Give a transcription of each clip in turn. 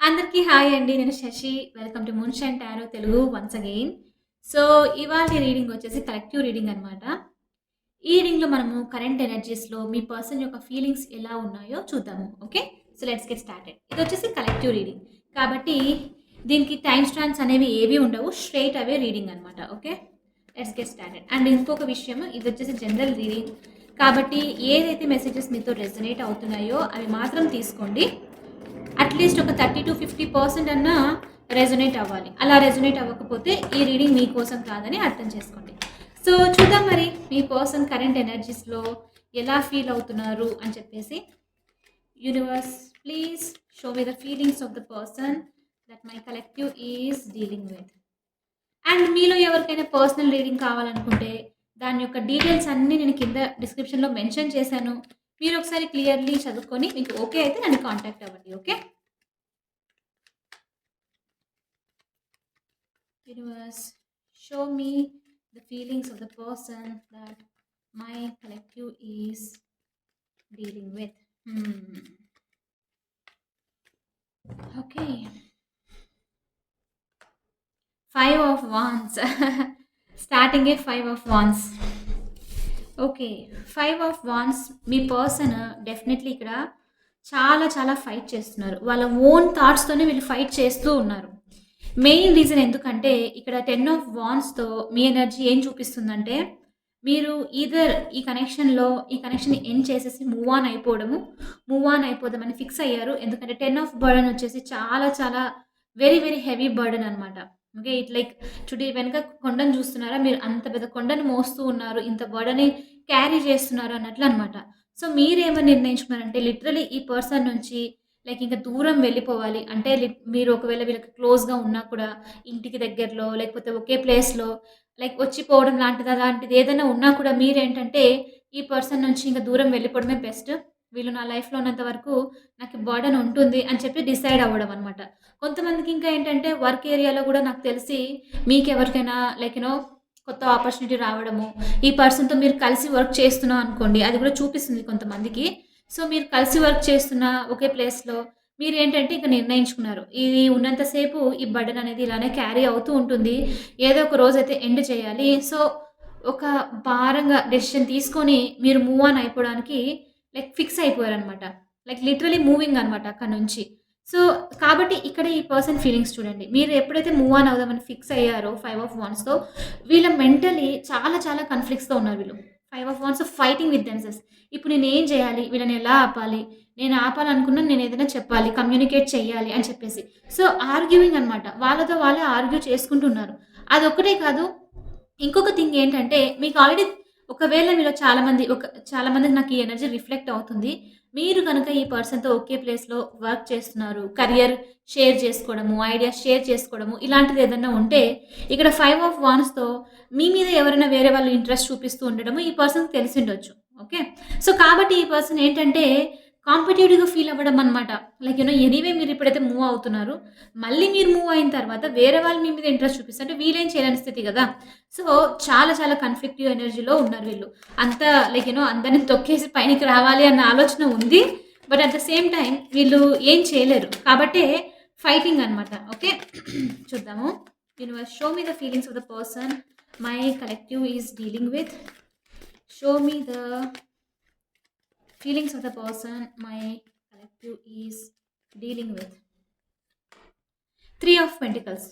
అందరికీ హాయ్ అండి. నేను Shashi. Welcome to moonshine tarot Telugu once again. So, ఇవాల్టి రీడింగ్ వచ్చేసి కలెక్టివ్ రీడింగ్ అనమాట. ఈ రీడింగ్‌లో మనము కరెంట్ ఎనర్జీస్‌లో మీ పర్సన్ యొక్క ఫీలింగ్స్ ఎలా ఉన్నాయో చూద్దాము. Okay. So, let's get started. ఇదొచ్చేసి కలెక్టివ్ రీడింగ్. కాబట్టి దీనికి టైమ్ స్టాంప్స్ అనేవి ఏవి ఉండవు. స్ట్రెయిట్ అవే రీడింగ్ అనమాట. Okay. Let's get started. And ఇంకొక విషయం ఇదొచ్చేసి జనరల్ రీడింగ్. కాబట్టి ఏదైతే మెసేజెస్ మీతో రెజొనేట్ అవుతున్నాయో అవి మాత్రం తీసుకోండి. అట్లీస్ట్ ఒక 30-50% అన్నా రెజొనేట్ అవ్వాలి. అలా రెజొనేట్ అవ్వకపోతే ఈ రీడింగ్ మీకోసం కాదని అర్థం చేసుకోండి. సో, చూద్దాం మరి మీ పర్సన్ కరెంట్ ఎనర్జీస్‌లో ఎలా ఫీల్ అవుతున్నారు అని చెప్పేసి. Universe please show me the feelings of the person that my collective is dealing with. And మీలో ఎవరికైనా పర్సనల్ రీడింగ్ కావాలనుకుంటే దాని యొక్క డీటెయిల్స్ అన్నీ నేను కింద డిస్క్రిప్షన్‌లో మెన్షన్ చేశాను. మీరు ఒకసారి క్లియర్‌లీ చదువుకొని మీకు ఓకే అయితే నన్ను కాంటాక్ట్ అవ్వండి. Okay. Universe, show me the feelings of the person that my collective is dealing with. Okay. 5 of Wands. Starting at 5 of Wands. Okay. 5 of wands me person definitely ఇక్కడ చాలా చాలా fight చేస్తున్నారు. వాళ్ళ own థాట్స్‌తోనే వీళ్ళు fight చేస్తూ ఉన్నారు. Main reason ఎందుకంటే ఇక్కడ 10 ఆఫ్ వాండ్స్‌తో మీ ఎనర్జీ ఏం చూపిస్తుందంటే, మీరు ఈదర్ ఈ కనెక్షన్‌ని ఎండ్ చేసేసి మూవ్ ఆన్ అయిపోదామని ఫిక్స్ అయ్యారు. ఎందుకంటే 10 ఆఫ్ బర్డెన్ వచ్చేసి చాలా చాలా వెరీ వెరీ హెవీ బర్డెన్ అనమాట. ఓకే. ఇట్ లైక్ చుడి వెనక కొండను చూస్తున్నారా? మీరు అంత పెద్ద కొండను మోస్తూ ఉన్నారు. ఇంత బర్డెన్‌ని క్యారీ చేస్తున్నారు అన్నట్లు అనమాట. సో, మీరేమని నిర్ణయించుకున్నారంటే లిటరల్లీ ఈ పర్సన్ నుంచి లైక్ ఇంక దూరం వెళ్ళిపోవాలి. అంటే మీరు ఒకవేళ వీళ్ళకి క్లోజ్‌గా ఉన్నా కూడా ఇంటికి దగ్గరలో లేకపోతే ఒకే ప్లేస్‌లో లైక్ వచ్చిపోవడం అలాంటిది ఏదైనా ఉన్నా కూడా మీరేంటంటే ఈ పర్సన్ నుంచి ఇంక దూరం వెళ్ళిపోవడమే బెస్ట్. వీళ్ళు నా లైఫ్‌లో ఉన్నంత వరకు నాకు బర్డెన్ ఉంటుంది అని చెప్పి డిసైడ్ అవ్వడం అనమాట. కొంతమందికి ఇంకా ఏంటంటే వర్క్ ఏరియాలో గూడా నాకు తెలిసి మీకెవరికైనా లైక్ కొత్త ఆపర్చునిటీ రావడము, ఈ పర్సన్‌తో మీరు కలిసి వర్క్ చేస్తున్నాం అనుకోండి, అది కూడా చూపిస్తుంది కొంతమందికి. సో, మీరు కలిసి వర్క్ చేస్తున్న ఒకే ప్లేస్‌లో మీరేంటంటే ఇక నిర్ణయించుకున్నారు. ఇది ఉన్నంత సేపు ఈ బర్డెన్ అనేది ఇలానే క్యారీ అవుతూ ఉంటుంది. ఏదో ఒక రోజైతే ఎండ్ చేయాలి. సో, ఒక భారంగా డెసిషన్ తీసుకొని మీరు మూవ్ ఆన్ అయిపోవడానికి లైక్ ఫిక్స్ అయిపోయారనమాట. లైక్ లిటరల్లీ మూవింగ్ అనమాట అక్కడి నుంచి. సో, కాబట్టి ఇక్కడ ఈ పర్సన్ ఫీలింగ్స్ చూడండి. మీరు ఎప్పుడైతే మూవ్ ఆన్ అవుదామని ఫిక్స్ అయ్యారో 5 ఆఫ్ వాండ్స్‌తో వీళ్ళ మెంటల్లీ చాలా చాలా కాన్‌ఫ్లిక్ట్స్‌తో ఉన్నారు వీళ్ళు. 5 of wands fighting with themselves. ఇప్పుడు నేనేం చేయాలి? వీళ్ళని ఎలా ఆపాలి? నేను ఆపాలనుకున్నా నేనేదైనా చెప్పాలి, కమ్యూనికేట్ చేయాలి అని చెప్పేసి. సో, ఆర్గ్యూయింగ్ అనమాట. వాళ్ళతో వాళ్ళే ఆర్గ్యూ చేసుకుంటున్నారు. అదొక్కటే కాదు, ఇంకొక థింగ్ ఏంటంటే మీకు ఆల్రెడీ ఒకవేళ మీలో చాలా మందికి నాకు ఈ ఎనర్జీ రిఫ్లెక్ట్ అవుతుంది. మీరు గనక ఈ పర్సన్‌తో ఒకే ప్లేస్‌లో వర్క్ చేస్తున్నారు. కరియర్ షేర్ చేసుకోవడము, ఐడియాస్ షేర్ చేసుకోవడము ఇలాంటిది ఏదన్నా ఉంటే ఇక్కడ 5 ఆఫ్ వాండ్స్‌తో మీ మీద ఎవరైనా వేరే వాళ్ళు ఇంట్రెస్ట్ చూపిస్తూ ఉండడము ఈ పర్సన్‌కి తెలిసుండొచ్చు. ఓకే. సో, కాబట్టి ఈ పర్సన్ ఏంటంటే కాంపిటీటివ్‌గా ఫీల్ అవ్వడం అనమాట. లైక్ ఎనీవే మీరు ఇప్పుడైతే మూవ్ అవుతున్నారు. మళ్ళీ మీరు మూవ్ అయిన తర్వాత వేరే వాళ్ళు మీ మీద ఇంట్రెస్ట్ చూపిస్తే అంటే వీళ్ళేం చేయలేని స్థితి గదా! సో, చాలా చాలా కన్‌ఫ్లిక్టివ్ ఎనర్జీలో ఉన్నారు వీళ్ళు. అంతా లైక్ అందరిని తొక్కేసి పైనకి రావాలి అన్న ఆలోచన ఉంది. But at the same time వీళ్ళు ఏం చేయలేరు. కాబట్టే ఫైటింగ్ అనమాట. ఓకే. చూద్దాము. Universe show me the feelings of the person my collective is dealing with. Show me the feelings of the person my collective is dealing with. 3 of Pentacles.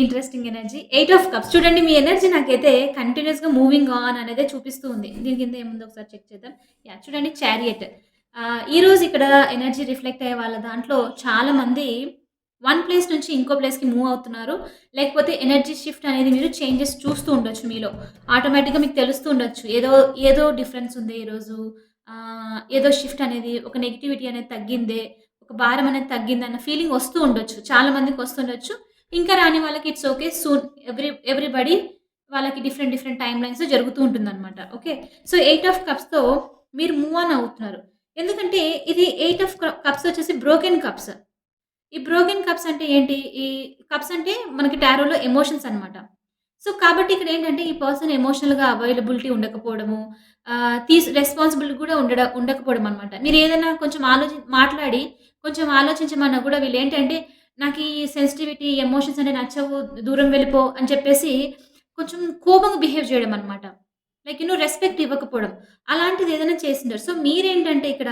Interesting energy. 8 of cups చూడండి. మీ energy నాకైతే కంటిన్యూస్‌గా moving on అనేదే చూపిస్తూ ఉంది. దీని కింద ఏముందో ఒకసారి చెక్ చేద్దాం. యాహ్! చూడండి చారియట్. ఈరోజు ఇక్కడ ఎనర్జీ రిఫ్లెక్ట్ అయ్యే వాళ్ళ దాంట్లో చాలామంది వన్ ప్లేస్ నుంచి ఇంకో ప్లేస్‌కి మూవ్ అవుతున్నారు. లేకపోతే ఎనర్జీ షిఫ్ట్ అనేది మీరు చేంజెస్ చూస్తూ ఉండొచ్చు మీలో. ఆటోమేటిక్‌గా మీకు తెలుస్తూ ఉండొచ్చు. ఏదో డిఫరెన్స్ ఉంది ఈరోజు. ఏదో షిఫ్ట్ అనేది ఒక నెగటివిటీ అనేది తగ్గిందే, ఒక భారం అనేది తగ్గిందన్న ఫీలింగ్ వస్తూ ఉండొచ్చు. చాలా మందికి వస్తుండొచ్చు. ఇంకా రాని వాళ్ళకి ఇట్స్ ఓకే. సూన్ ఎవ్రీబడీ వాళ్ళకి డిఫరెంట్ డిఫరెంట్ టైమ్ లైన్స్‌లో జరుగుతూ ఉంటుందన్నమాట. ఓకే. సో, 8 ఆఫ్ కప్స్‌తో మీరు మూవ్ ఆన్ అవుతున్నారు. ఎందుకంటే ఇది 8 ఆఫ్ కప్స్ వచ్చేసి బ్రోకెన్ కప్స్. ఈ బ్రోకెన్ కప్స్ అంటే ఏంటి? ఈ కప్స్ అంటే మనకి టారోలో ఎమోషన్స్ అన్నమాట. సో, కాబట్టి ఇక్కడేంటంటే ఈ పర్సన్ ఎమోషనల్‌గా అవైలబిలిటీ ఉండకపోవడము, రెస్పాన్సిబుల్ కూడా ఉండకపోవడం అనమాట. మీరేదైనా కొంచెం మాట్లాడి కొంచెం ఆలోచించమన్నా కూడా వీళ్ళేంటంటే, నాకీ సెన్సిటివిటీ, ఎమోషన్స్ అంటే నచ్చవు, దూరం వెళ్ళిపో అని చెప్పేసి కొంచెం కోపంగా బిహేవ్ చేయడం అనమాట. లైక్ రెస్పెక్ట్ ఇవ్వకపోవడం. అలాంటిది ఏదైనా చేసుంటారు. సో, మీరేంటంటే ఇక్కడ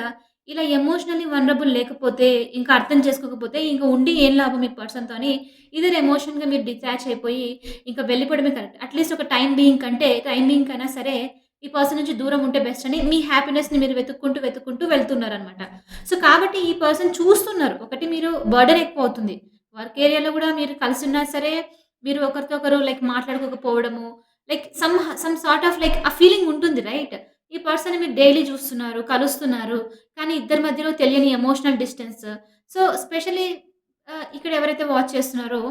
ఇలా ఎమోషనల్లీ వల్నరబుల్ లేకపోతే, ఇంకా అర్థం చేసుకోకపోతే, ఇంక ఉండి ఏం లాభం ఈ పర్సన్‌తో అని ఇథర్ ఎమోషన్‌గా మీరు డిటాచ్ అయిపోయి ఇంక వెళ్ళిపోవడమే కరెక్ట్. అట్‌లీస్ట్ ఒక టైమ్ బీయింగ్ కైనా సరే ఈ పర్సన్ నుంచి దూరం ఉంటే బెస్ట్ అని మీ హ్యాపీనెస్‌ని మీరు వెతుక్కుంటూ వెళ్తున్నారనమాట. సో, కాబట్టి ఈ పర్సన్ చూస్తున్నారు. ఒకటి మీరు బర్డెన్ ఎక్కువవుతుంది. వర్క్ ఏరియాలో గూడా మీరు కలిసున్నా సరే, మీరు ఒకరితో ఒకరు లైక్ మాట్లాడుకోకపోవడము, like some sort of like ఆ ఫీలింగ్ ఉంటుంది రైట్? ఈ పర్సన్‌ని మీరు డైలీ చూస్తున్నారు, కలుస్తున్నారు. కానీ ఇద్దరి మధ్యలో తెలియని ఎమోషనల్ డిస్టెన్స్. సో, స్పెషల్లీ ఇక్కడ ఎవరైతే వాచ్ చేస్తున్నారో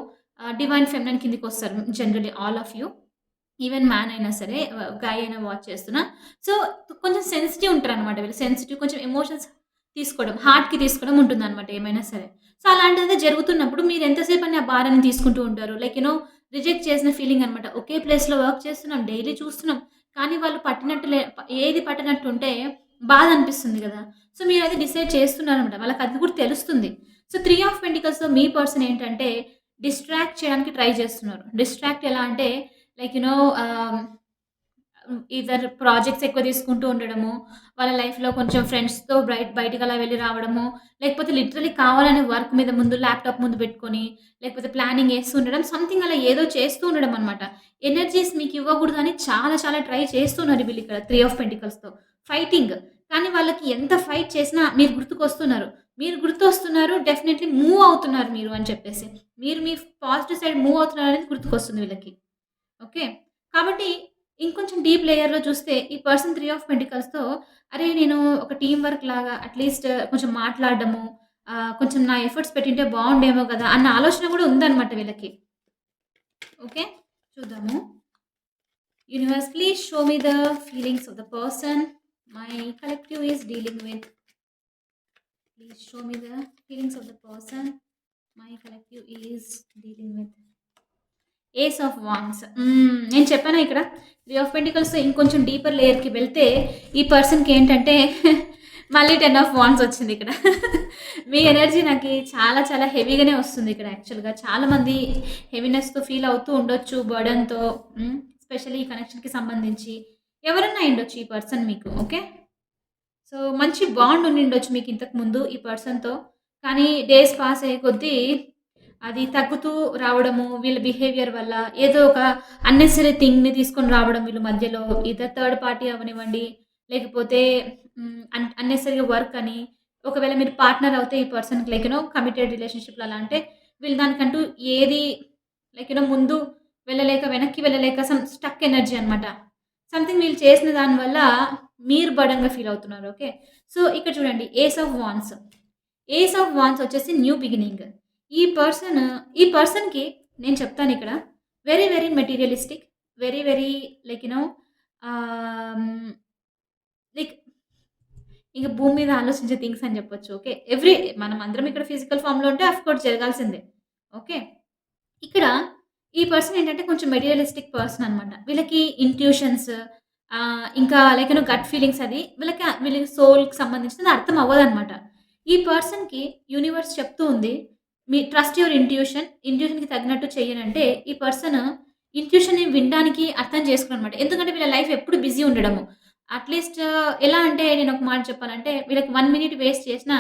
డివైన్ ఫెమినిన్ కిందకొస్తారు generally all of you. Even man అయినా సరే గాయ్ అయినా వాచ్ చేస్తున్నా. సో, కొంచెం సెన్సిటివ్ ఉంటారనమాట వీళ్ళు. సెన్సిటివ్ కొంచెం ఎమోషన్స్ తీసుకోవడం, హార్ట్‌కి తీసుకోవడం ఉంటుందనమాట ఏమైనా సరే. సో, అలాంటిది జరుగుతున్నప్పుడు మీరు ఎంతసేపని ఆ భారాన్ని తీసుకుంటూ ఉంటారు. లైక్ రిజెక్ట్ చేసిన ఫీలింగ్ అనమాట. ఒకే ప్లేస్‌లో వర్క్ చేస్తున్నాం, డైలీ చూస్తున్నాం. కానీ వాళ్ళు పట్టినట్టు ఏది పట్టనట్టుంటే బాధ అనిపిస్తుంది గదా! సో, మీరది డిసైడ్ చేస్తున్నారనమాట. వాళ్ళకది కూడా తెలుస్తుంది. సో, 3 ఆఫ్ పెంటికల్స్‌లో మీ పర్సన్ ఏంటంటే డిస్ట్రాక్ట్ చేయడానికి ట్రై చేస్తున్నారు. డిస్ట్రాక్ట్ ఎలా అంటే లైక్ ఈదర్ ప్రాజెక్ట్స్ ఎక్కువ తీసుకుంటూ ఉండడము, వాళ్ళ లైఫ్‌లో కొంచెం ఫ్రెండ్స్‌తో బయటికలా వెళ్లి రావడము, లేకపోతే లిటరల్లీ కావాలని వర్క్ మీద ముందు ల్యాప్‌టాప్ ముందు పెట్టుకొని, లేకపోతే ప్లానింగ్ ఏస్తూ ఉండడం, సంథింగ్ అలా ఏదో చేస్తూ ఉండడం అనమాట. ఎనర్జీస్ మీకు ఇవ్వకూడదని చాలా చాలా ట్రై చేస్తున్నారు వీళ్ళిక్కడ 3 ఆఫ్ పెంటికల్స్‌తో. ఫైటింగ్. కానీ వాళ్ళకి ఎంత ఫైట్ చేసినా మీరు గుర్తుకొస్తున్నారు. మీరు గుర్తొస్తున్నారు, డెఫినైట్‌లీ మూవ్ అవుతున్నారు మీరు అని చెప్పేసి. మీరు మీ పాజిటివ్ సైడ్ మూవ్ అవుతున్నారనేది గుర్తుకొస్తుంది వీళ్ళకి. ఓకే. కాబట్టి ఇంకొంచెం డీప్ లేయర్‌లో చూస్తే ఈ పర్సన్ 3 ఆఫ్ పెంటికల్స్‌తో అరే! నేను ఒక టీమ్ వర్క్ లాగా అట్‌లీస్ట్ కొంచెం మాట్లాడడము, కొంచెం నా ఎఫర్ట్స్ పెట్టింటే బావుండేమో కదా! అన్న ఆలోచన కూడా ఉందన్నమాట వీళ్ళకి. ఓకే. చూద్దాము. Universe please show me the feelings of the person my collective is dealing with. Please show me the feelings of the person my collective is dealing with. Ace of wands. నేను చెప్పానా ఇక్కడ 3 of pentacles ఇంకొంచెం deeper లేయర్‌కి వెళ్తే ఈ పర్సన్‌కి ఏంటంటే మళ్ళీ 10 ఆఫ్ వాండ్స్ వచ్చిందిక్కడ. మీ ఎనర్జీ నాకి చాలా చాలా హెవీగానే వస్తుంది ఇక్కడ యాక్చువల్‌గా. చాలామంది హెవీనెస్‌తో ఫీల్ అవుతూ ఉండొచ్చు బర్డెన్‌తో. స్పెషల్లీ ఈ కనెక్షన్‌కి సంబంధించి. ఎవరన్నా అయ్యుండొచ్చు ఈ పర్సన్ మీకు. ఓకే. సో, మంచి బాండ్ ఉండిండొచ్చు మీకు ఇంతకు ముందు ఈ పర్సన్‌తో. కానీ డేస్ పాస్ అయ్యే కొద్దీ అది తగ్గుతూ రావడము, వీళ్ళ బిహేవియర్ వల్ల ఏదో ఒక అన్నెసెసరీ థింగ్‌ని తీసుకొని రావడం వీళ్ళు మధ్యలో. ఇదర్ థర్డ్ పార్టీ అవ్వనివ్వండి, లేకపోతే అన్నెసెసరీగా వర్క్ అని. ఒకవేళ మీరు పార్ట్నర్ అవుతే ఈ పర్సన్‌కి లైక్ కమిటెడ్ రిలేషన్‌షిప్‌లో అలా అంటే వీళ్ళు దానికంటూ ఏది లైక్ ముందు వెళ్ళలేక, వెనక్కి వెళ్ళలేక స్టక్ ఎనర్జీ అనమాట. సంథింగ్ వీళ్ళు చేసిన దాని వల్ల మీరు బర్డెన్‌గా ఫీల్ అవుతున్నారు. ఓకే. సో, ఇక్కడ చూడండి ace of wands. Ace of wands వచ్చేసి న్యూ బిగినింగ్. ఈ పర్సన్ ఈ పర్సన్‌కి నేను చెప్తానిక్కడ very, very materialistic. Very, very like ah, like ఇంక భూమి మీద ఆలోచించే థింగ్స్ అని చెప్పొచ్చు. ఓకే. మనం అందరం ఇక్కడ ఫిజికల్ ఫార్మ్‌లో ఉంటే ఆఫ్‌కోర్స్ జరగాల్సిందే. ఓకే. ఇక్కడ ఈ పర్సన్ ఏంటంటే కొంచెం మెటీరియలిస్టిక్ పర్సన్ అనమాట. వీళ్ళకి ఇంట్యూషన్స్ ఇంకా లైక్ గట్ ఫీలింగ్స్ అది వీళ్ళ సోల్‌కి సంబంధించినది అర్థం అవ్వదనమాట. ఈ పర్సన్‌కి యూనివర్స్ చెప్తూ ఉంది. మీ ట్రస్ట్ యువర్ ఇంట్యూషన్. ఇంట్యూషన్‌కి తగినట్టు చెయ్యనంటే ఈ పర్సన్ ఇంట్యూషన్‌ని వినడానికి అర్థం చేసుకోరనమాట. ఎందుకంటే వీళ్ళ లైఫ్ ఎప్పుడు బిజీ ఉండడము. అట్‌లీస్ట్ ఎలా అంటే నేను ఒక మాట చెప్పాలంటే వీళ్ళకి 1 మినిట్ వేస్ట్ చేసినా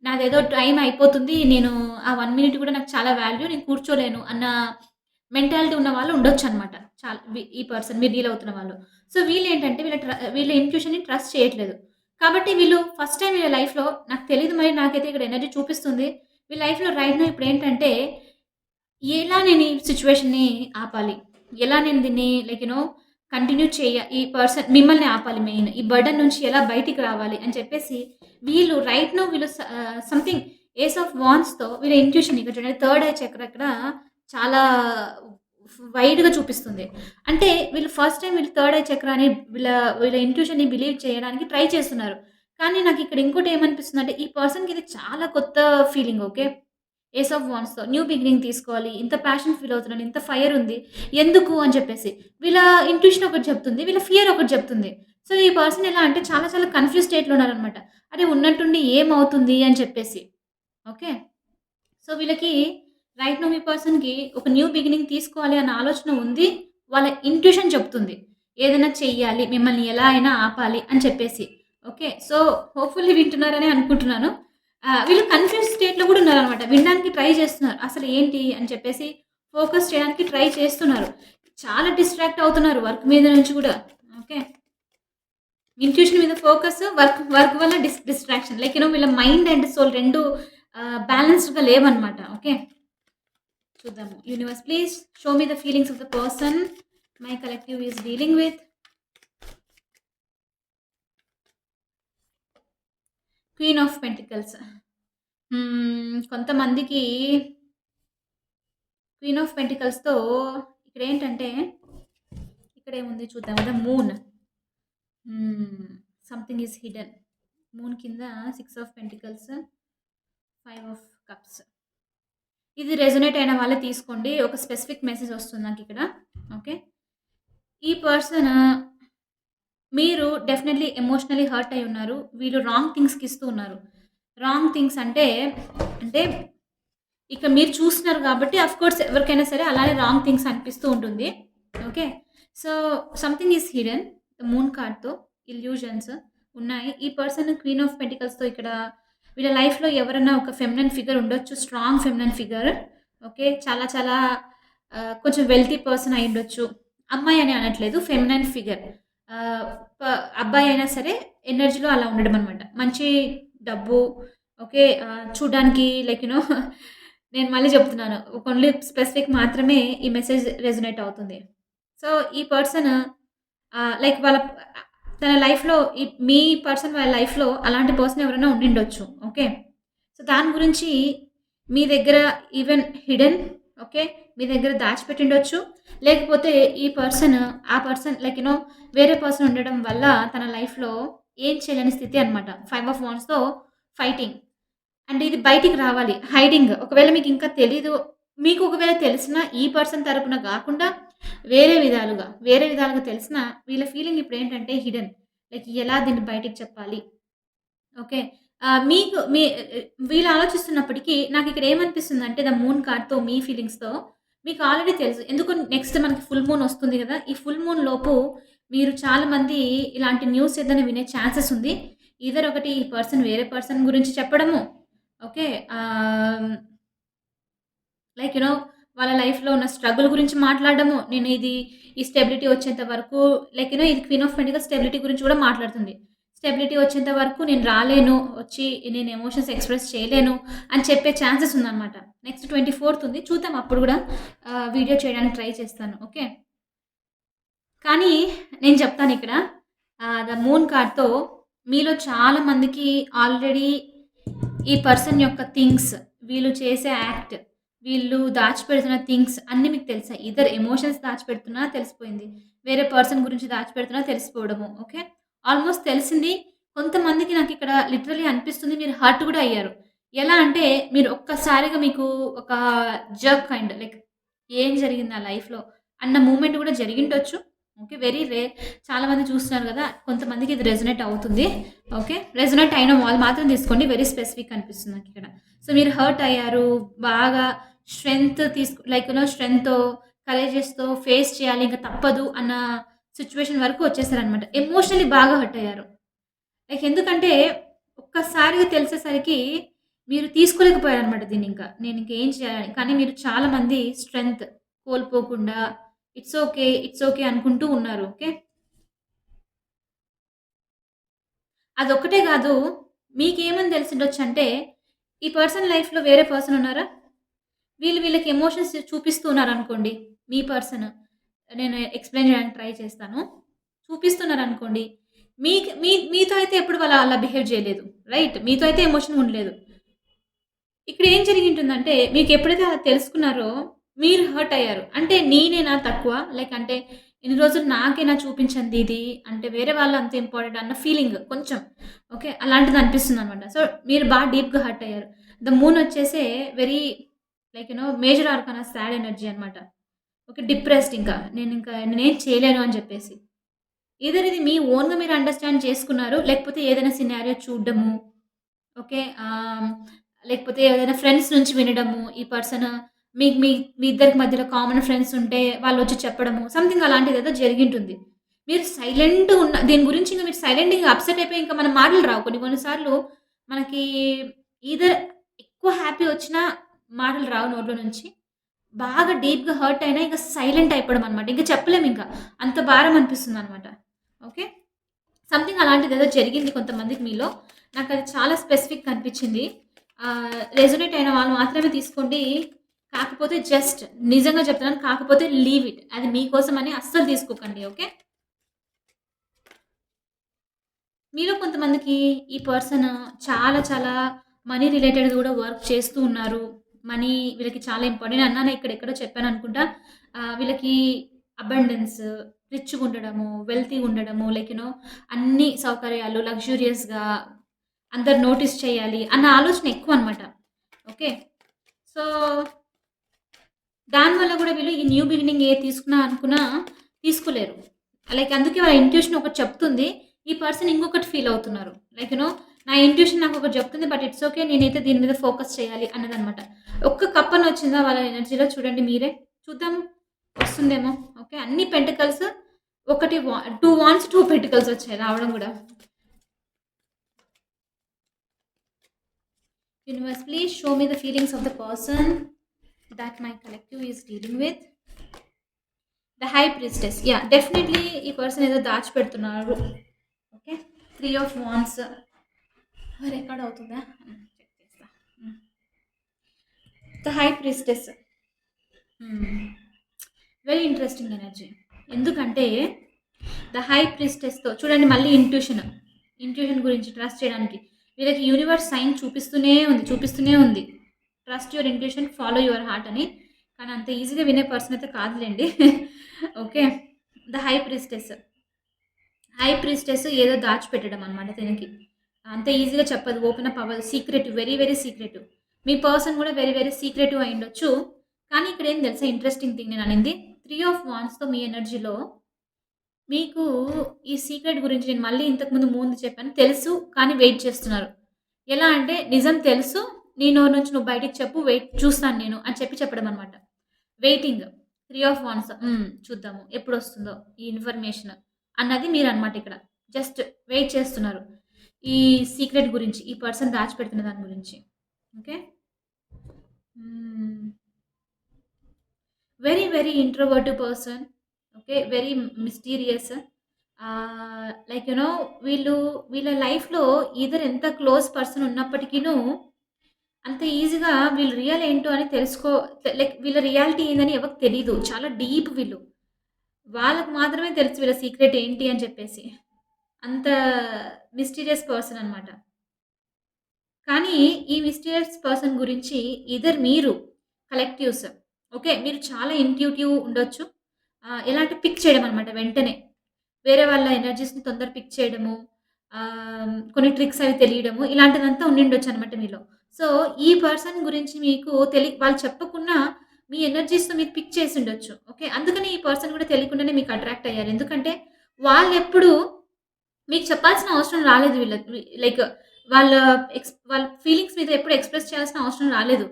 నాదేదో టైం అయిపోతుంది. నేను ఆ 1 మినిట్ కూడా నాకు చాలా వాల్యూ. నేను కూర్చోలేను అన్న మెంటాలిటీ ఉన్న వాళ్ళు ఉండొచ్చనమాట. ఈ పర్సన్ మీరు డీల్ అవుతున్న వాళ్ళు. సో, వీళ్ళేంటంటే వీళ్ళ ఇంట్యూషన్‌ని ట్రస్ట్ చేయట్లేదు. కాబట్టి వీళ్ళు ఫస్ట్ టైమ్ వీళ్ళ లైఫ్‌లో నాకు తెలీదు మరి నాకైతే ఇక్కడ ఎనర్జీ చూపిస్తుంది. వీళ్ళ లైఫ్‌లో రైట్ నౌ ఇప్పుడేంటంటే ఎలా నేను ఈ సిట్యుయేషన్‌ని ఆపాలి? ఎలా నేను దీన్ని లైక్ కంటిన్యూ ఈ పర్సన్ మిమ్మల్ని ఆపాలి మెయిన్. ఈ బర్డెన్ నుంచి ఎలా బయటికి రావాలి అని చెప్పేసి వీళ్ళు right now something ace of వాండ్స్‌తో వీళ్ళ ఇంట్యూషన్ ఇక్కడ చూడండి థర్డ్ ఐ చక్ర ఇక్కడ చాలా వైడ్‌గా చూపిస్తుంది. అంటే వీళ్ళు ఫస్ట్ టైమ్ వీళ్ళు థర్డ్ ఐ చక్ర అని వీళ్ళ వీళ్ళ ఇంట్యూషన్‌ని బిలీవ్ చేయడానికి ట్రై చేస్తున్నారు. కానీ నాకిక్కడ ఇంకోటి ఏమనిపిస్తుందంటే ఈ పర్సన్‌కి ఇది చాలా కొత్త ఫీలింగ్ ఓకే. ఏస్ ఆఫ్ వాండ్స్‌తో న్యూ బిగినింగ్ తీసుకోవాలి. ఇంత ప్యాషన్ ఫీల్ అవుతున్నాను. ఇంత ఫైర్ ఉంది. ఎందుకు అని చెప్పేసి. వీళ్ళ ఇంట్యూషన్ ఒకటి చెప్తుంది. వీళ్ళ ఫియర్ ఒకటి చెప్తుంది. సో, ఈ పర్సన్ ఎలా అంటే చాలా చాలా కన్‌ఫ్యూజ్ స్టేట్‌లో ఉన్నారనమాట. అరే! ఉన్నట్టుండి ఏమవుతుంది అని చెప్పేసి. ఓకే. సో, వీళ్ళకి రైట్ నౌ మీ పర్సన్‌కి ఒక న్యూ బిగినింగ్ తీసుకోవాలి అన్న ఆలోచన ఉంది. వాళ్ళ ఇంట్యూషన్ చెప్తుంది. ఏదైనా చెయ్యాలి, మిమ్మల్ని ఎలా అయినా ఆపాలి అని చెప్పేసి. ఓకే. సో, హోప్‌ఫుల్లీ వింటున్నారనే అనుకుంటున్నాను. వీళ్ళు కన్‌ఫ్యూజ్ స్టేట్‌లో కూడా ఉన్నారనమాట. వినడానికి ట్రై చేస్తున్నారు. అసలు ఏంటి అని చెప్పేసి ఫోకస్ చేయడానికి ట్రై చేస్తున్నారు. చాలా డిస్ట్రాక్ట్ అవుతున్నారు వర్క్ మీద నుంచి కూడా. ఓకే. ఇంట్యూషన్ మీద ఫోకస్, వర్క్ వర్క్ వల్ల డిస్ట్రాక్షన్. లైక్ వీళ్ళ మైండ్ అండ్ సోల్ 2 బ్యాలెన్స్డ్‌గా లేవన్నమాట. ఓకే. చూద్దాము. Universe please show me the feelings of the person my collective is dealing with. Queen of pentacles. కొంతమందికి క్వీన్ ఆఫ్ పెంటికల్స్‌తో ఇక్కడేంటంటే, ఇక్కడేముంది చూద్దాం. The moon. Something is hidden. Moon కింద 6 of pentacles, 5 of cups. ఇది resonate అయిన వాళ్ళే తీసుకోండి. ఒక స్పెసిఫిక్ మెసేజ్ వస్తుంది నాకిక్కడ. ఓకే. ఈ పర్సన్ మీరు డెఫినెట్‌లీ ఎమోషనల్లీ హర్ట్ అయ్యి ఉన్నారు. వీళ్ళు రాంగ్ థింగ్స్‌కి ఇస్తూ ఉన్నారు. రాంగ్ థింగ్స్ అంటే, అంటే ఇక మీరు చూస్తున్నారు కాబట్టి ఆఫ్‌కోర్స్ ఎవరికైనా సరే అలానే రాంగ్ థింగ్స్ అనిపిస్తూ ఉంటుంది. Okay. So, something is hidden. Moon కార్డ్‌తో ఇల్యూజన్స్ ఉన్నాయి. ఈ పర్సన్ క్వీన్ ఆఫ్ పెంటికల్స్‌తో ఇక్కడ వీళ్ళ లైఫ్‌లో ఎవరైనా ఒక ఫెమినైన్ ఫిగర్ ఉండొచ్చు. Strong feminine figure. ఓకే. చాలా చాలా కొంచెం వెల్తీ పర్సన్ అయ్యుండొచ్చు. అమ్మాయి అని అనట్లేదు. Feminine figure. ఆహ్, ప అబ్బాయి అయినా సరే ఎనర్జీలో అలా ఉండడం అనమాట. మంచి డబ్బు. ఓకే. చూడ్డానికి లైక్ నేను మళ్ళీ చెప్తున్నాను. ఓన్లీ స్పెసిఫిక్ మాత్రమే ఈ మెసేజ్ రెజొనేట్ అవుతుంది. సో, ఈ పర్సన్ లైక్ తన లైఫ్‌లో మీ పర్సన్ వాళ్ళ లైఫ్‌లో అలాంటి పర్సన్ ఎవరైనా ఉండిండొచ్చు. ఓకే. సో, దాని గురించి మీ దగ్గర ఈవెన్ హిడెన్. ఓకే. మీ దగ్గర దాచిపెట్టిండొచ్చు. లేకపోతే ఈ పర్సన్ ఆ పర్సన్ లైక్ వేరే పర్సన్ ఉండడం వల్ల తన లైఫ్‌లో ఏం చేయలేని స్థితి అన్నమాట. 5 ఆఫ్ వాండ్స్‌తో ఫైటింగ్. అంటే ఇది బయటికి రావాలి. హైడింగ్. ఒకవేళ మీకింకా తెలీదు. మీకు ఒకవేళ తెలిసినా ఈ పర్సన్ తరపున గాకుండా వేరే విధాలుగా తెలిసినా వీళ్ళ ఫీలింగ్ ఇప్పుడేంటంటే హిడెన్. లైక్ ఎలా దీన్ని బయటికి చెప్పాలి? ఓకే. మీకు వీళ్ళు ఆలోచిస్తున్నప్పటికీ నాకిక్కడ ఏమనిపిస్తుందంటే ద మూన్ కార్డ్‌తో మీ ఫీలింగ్స్‌తో మీకు ఆల్రెడీ తెలుసు. ఎందుకు నెక్స్ట్ మనకి ఫుల్ మూన్ వస్తుంది గదా! ఈ ఫుల్ మూన్ లోపు మీరు చాలా మంది ఇలాంటి న్యూస్ ఏదైనా వినే ఛాన్సెస్ ఉంది. ఈదర్ ఒకటి ఈ పర్సన్ వేరే పర్సన్ గురించి చెప్పడము. ఓకే. లైక్ వాళ్ళ లైఫ్‌లో ఉన్న స్ట్రగుల్ గురించి మాట్లాడడము. ఈ స్టెబిలిటీ వచ్చేంత వరకు లైక్ ఇది క్వీన్ ఆఫ్ పెంటికల్స్ స్టెబిలిటీ గురించి కూడా మాట్లాడుతుంది. స్టెబిలిటీ వచ్చేంత వరకు నేను రాలేను. నేను ఎమోషన్స్ ఎక్స్‌ప్రెస్ చేయలేను అని చెప్పే ఛాన్సెస్ ఉందన్నమాట. నెక్స్ట్ 24థ్ ఉంది. చూద్దాం అప్పుడు గూడా వీడియో చేయడానికి ట్రై చేస్తాను. ఓకే. కానీ నేను చెప్తానిక్కడ ద మూన్ కార్డ్‌తో మీలో చాలా మందికి ఆల్రెడీ ఈ పర్సన్ యొక్క థింగ్స్, వీళ్ళు చేసే యాక్ట్, వీళ్ళు దాచిపెడుతున్న థింగ్స్ అన్నీ మీకు తెలుసాయి. ఇద్దరు ఎమోషన్స్ దాచిపెడుతున్నా తెలిసిపోయింది. వేరే పర్సన్ గురించి దాచిపెడుతున్నా తెలిసిపోవడము. ఓకే. ఆల్మోస్ట్ తెలిసింది. కొంతమందికి నాకిక్కడ లిటరల్లీ అనిపిస్తుంది మీరు హర్ట్ గూడా అయ్యారు. ఎలా అంటే మీరు ఒక్కసారిగా మీకు ఒక జర్క్ కైండ్ లైక్ ఏం జరిగింది నా లైఫ్‌లో అన్న మూమెంట్ గూడా జరిగిండొచ్చు. ఓకే. Very rare. చాలామంది చూస్తున్నారు గదా! కొంతమందికి ఇది రెజొనేట్ అవుతుంది. ఓకే. రెజొనేట్ అయిన వాళ్ళు మాత్రం తీసుకోండి. వెరీ స్పెసిఫిక్ అనిపిస్తుంది నాకిక్కడ. సో, మీరు హర్ట్ అయ్యారు. బాగా స్ట్రెంత్ లైక్ స్ట్రెంగ్త్‌తో, కరేజెస్‌తో ఫేస్ చేయాలి. ఇంక తప్పదు అన్న సిట్యుయేషన్ వరకు వచ్చేసారనమాట. ఎమోషనల్లీ బాగా హర్ట్ అయ్యారు. లైక్ ఎందుకంటే ఒక్కసారిగా తెలిసేసరికి మీరు తీసుకోలేకపోయారనమాట దీన్నింక. నేనింక ఏం చేయాలని. కానీ మీరు చాలా మంది స్ట్రెంగ్త్ కోల్పోకుండా ఇట్స్ ఓకే. ఇట్స్ ఓకే అనుకుంటూ ఉన్నారు. ఓకే. అదొక్కటే గాదు. మీకేమని తెలిసుండొచ్చంటే, ఈ పర్సన్ లైఫ్‌లో వేరే పర్సన్ ఉన్నారా? వీళ్ళకి ఎమోషన్స్ చూపిస్తూ ఉన్నారనుకోండి. మీ పర్సన్. నేను ఎక్స్‌ప్లెయిన్ చేయడానికి ట్రై చేస్తాను. చూపిస్తున్నారనుకోండి. మీతో అయితే ఎప్పుడు వాళ్ళు అలా బిహేవ్ చేయలేదు. రైట్? మీతో అయితే ఎమోషన్ ఉండలేదు. ఇక్కడ ఏం జరిగింటుందంటే, మీకెప్పుడైతే అలా తెలుసుకున్నారో, మీరు హర్ట్ అయ్యారు. అంటే నేనేనా తక్కువ? లైక్ అంటే ఇన్ని రోజులు నాకేనా చూపించింది ఇది? అంటే వేరే వాళ్ళు అంత ఇంపార్టెంట్ అన్న ఫీలింగ్ కొంచెం. ఓకే. అలాంటిది అనిపిస్తుందనమాట. సో, మీరు డీప్‌గా హర్ట్ అయ్యారు. ద మూన్ వచ్చేసే very like major arcana sad energy అనమాట. ఓకే. డిప్రెస్డ్ ఇంకా. నేనేం చేయలేను అని చెప్పేసి. ఈథర్ ఇది మీ ఓన్‌గా మీరు అండర్‌స్టాండ్ చేసుకున్నారు. లేకపోతే ఏదైనా సినారియో చూడడము, ఓకే. లేకపోతే ఏదైనా ఫ్రెండ్స్ నుంచి వినడము, ఈ పర్సన్ మీకు మీ మీ ఇద్దరికి మధ్యలో కామన్ ఫ్రెండ్స్ ఉంటే వాళ్ళొచ్చి చెప్పడము, సంథింగ్ అలాంటిదేదో జరిగింటుంది. మీరు సైలెంట్‌గా ఉన్న దీని గురించి ఇంక మీరు సైలెంట్‌గా అప్‌సెట్ అయిపోయి ఇంక మన మాటలు రావు. కొన్ని కొన్ని సార్లు మనకి ఈథర్ ఎక్కువ హ్యాపీ వచ్చినా మాటలు రావు నోట్లో నుంచి. బాగా డీప్‌గా హర్ట్ అయినా ఇంక సైలెంట్ అయిపోవడం అనమాట. ఇంక చెప్పలేమింక. అంత భారం అనిపిస్తుందనమాట. ఓకే. సంథింగ్ అలాంటిదేదో జరిగింది కొంతమందికి మీలో. నాకది చాలా స్పెసిఫిక్‌గా అనిపిచ్చింది. రెసొనేట్ అయిన వాళ్ళు మాత్రమే తీసుకోండి. కాకపోతే జస్ట్ నిజంగా చెప్తున్నాను. కాకపోతే లీవ్ ఇట్. అది మీకోసమని అస్సలు తీసుకోకండి. ఓకే. మీలో కొంతమందికి ఈ పర్సన్ చాలా చాలా మనీ రిలేటెడ్ గూడా వర్క్ చేస్తూ ఉన్నారు. మనీ వీళ్ళకి చాలా ఇంపార్టెంట్. నేను అన్నానా ఇక్కడెక్కడో చెప్పాననుకుంటా. వీళ్ళకి అబండెన్స్, రిచ్‌గుండడము, వెల్తీగుండడము, లైక్ అన్ని సౌకర్యాలు లగ్జూరియస్‌గా అందరు నోటీస్ చేయాలి అన్న ఆలోచన ఎక్కువనమాట. ఓకే. సో, దానివల్ల గూడా వీళ్ళు ఈ న్యూ బిగినింగ్ ఏది తీసుకున్నా అనుకున్నా తీసుకోలేరు. లైక్ అందుకే వాళ్ళ ఇంట్యూషన్ ఒకటి చెప్తుంది. ఈ పర్సన్ ఇంకొకటి ఫీల్ అవుతున్నారు. లైక్ నా ఇంట్యూషన్ నాకొకటి చెప్తుంది. But it's okay. నేనైతే దీని మీద ఫోకస్ చేయాలి అన్నదనమాట. ఒక్క కప్పన వచ్చిందా వాళ్ళ ఎనర్జీలో చూడండి మీరే. చూద్దాము. వస్తుందేమో. ఓకే. అన్ని పెంటకల్స్ ఒకటి 2 వాండ్స్, 2 పెంటకల్స్ వచ్చాయి రావడం గూడా. Universe please show me the feelings of the person that my collective is dealing with. The high priestess. Yeah! Definitely ఈ పర్సన్ ఏదో దాచిపెడుతున్నారు. ఓకే. 3 of wands. రికార్డ్ అవుతుందా? చెక్ చేస్తా. హ్మ్. The high priestess. Very interesting energy. ఎందుకంటే the high ప్రీస్టెస్‌తో చూడండి మళ్ళీ intuition. Intuition గురించి trust చేయడానికి. వీళ్ళకి యూనివర్స్ సైన్ చూపిస్తూనే ఉంది. చూపిస్తూనే ఉంది. Trust your intuition, follow your heart అని. కానీ అంత ఈజీగా వినే పర్సన్ అయితే కాదులెండి. Okay. The high priestess. High priestess ఏదో దాచిపెట్టడం అనమాట తినకి. అంత ఈజీగా చెప్పదు. ఓపెన్ అప్ అవ్వదు. సీక్రెటివ్. Very very secretive. మీ పర్సన్ కూడా వెరీ వెరీ సీక్రెటివ్ అయ్యుండొచ్చు. కానీ ఇక్కడ ఏం తెలుసా ఇంట్రెస్టింగ్ థింగ్ నేననింది. 3 ఆఫ్ వాండ్స్‌తో మీ ఎనర్జీలో మీకు ఈ సీక్రెట్ గురించి నేను మళ్ళీ ఇంతకుముందు ముందు చెప్పాను. తెలుసు కానీ వెయిట్ చేస్తున్నారు. ఎలా అంటే నిజం తెలుసు. నీ నోరు నుంచి నువ్వు బయటికి చెప్పు. వెయిట్ చూస్తాను నేను అని చెప్పడం అనమాట. వెయిటింగ్. 3 of wands. చూద్దాము ఎప్పుడొస్తుందో ఈ ఇన్ఫర్మేషన్ అన్నది మీరనమాట ఇక్కడ. జస్ట్ వెయిట్ చేస్తున్నారు. ఈ సీక్రెట్ గురించి. ఈ పర్సన్ దాచిపెడుతున్న దాని గురించి. Okay. Hmm. Very very introvertive person. Okay. Very mysterious. Like వీళ్ళ లైఫ్‌లో ఈథర్ ఎంత క్లోజ్ పర్సన్ ఉన్నప్పటికీను అంత ఈజీగా వీళ్ళు రియల్ ఏంటో అని లైక్ వీళ్ళ రియాలిటీ ఏందని ఎవరికీ తెలీదు. చాలా డీప్ వీళ్ళు. వాళ్ళకి మాత్రమే తెలుసు వీళ్ళ సీక్రెట్ ఏంటి అని చెప్పేసి. అంత మిస్టీరియస్ పర్సన్ అనమాట. కానీ ఈ మిస్టీరియస్ పర్సన్ గురించి ఇద్దరు మీరు కలెక్టివ్స్. ఓకే. మీరు చాలా ఇంట్యూటివ్ ఉండొచ్చు. ఎలా అంటే పిక్ చేయడం అనమాట వెంటనే. వేరే వాళ్ళ ఎనర్జీస్‌ని తొందర పిక్ చేయడము, కొన్ని ట్రిక్స్ అవి తెలియడము ఇలాంటిదంతా ఉండిండొచ్చనమాట మీలో. సో, ఈ పర్సన్ గురించి మీకు వాళ్ళు చెప్పకున్నా మీ ఎనర్జీస్‌తో మీరు పిక్ చేసుండొచ్చు. ఓకే. అందుకని ఈ పర్సన్ కూడా తెలియకుండానే మీకు అట్రాక్ట్ అయ్యారు. ఎందుకంటే వాళ్ళెప్పుడు మీకు చెప్పాల్సిన అవసరం రాలేదు లైక్ వాళ్ళ ఫీలింగ్స్ మీద ఎప్పుడు ఎక్స్‌ప్రెస్ చేయాల్సిన అవసరం రాలేదు.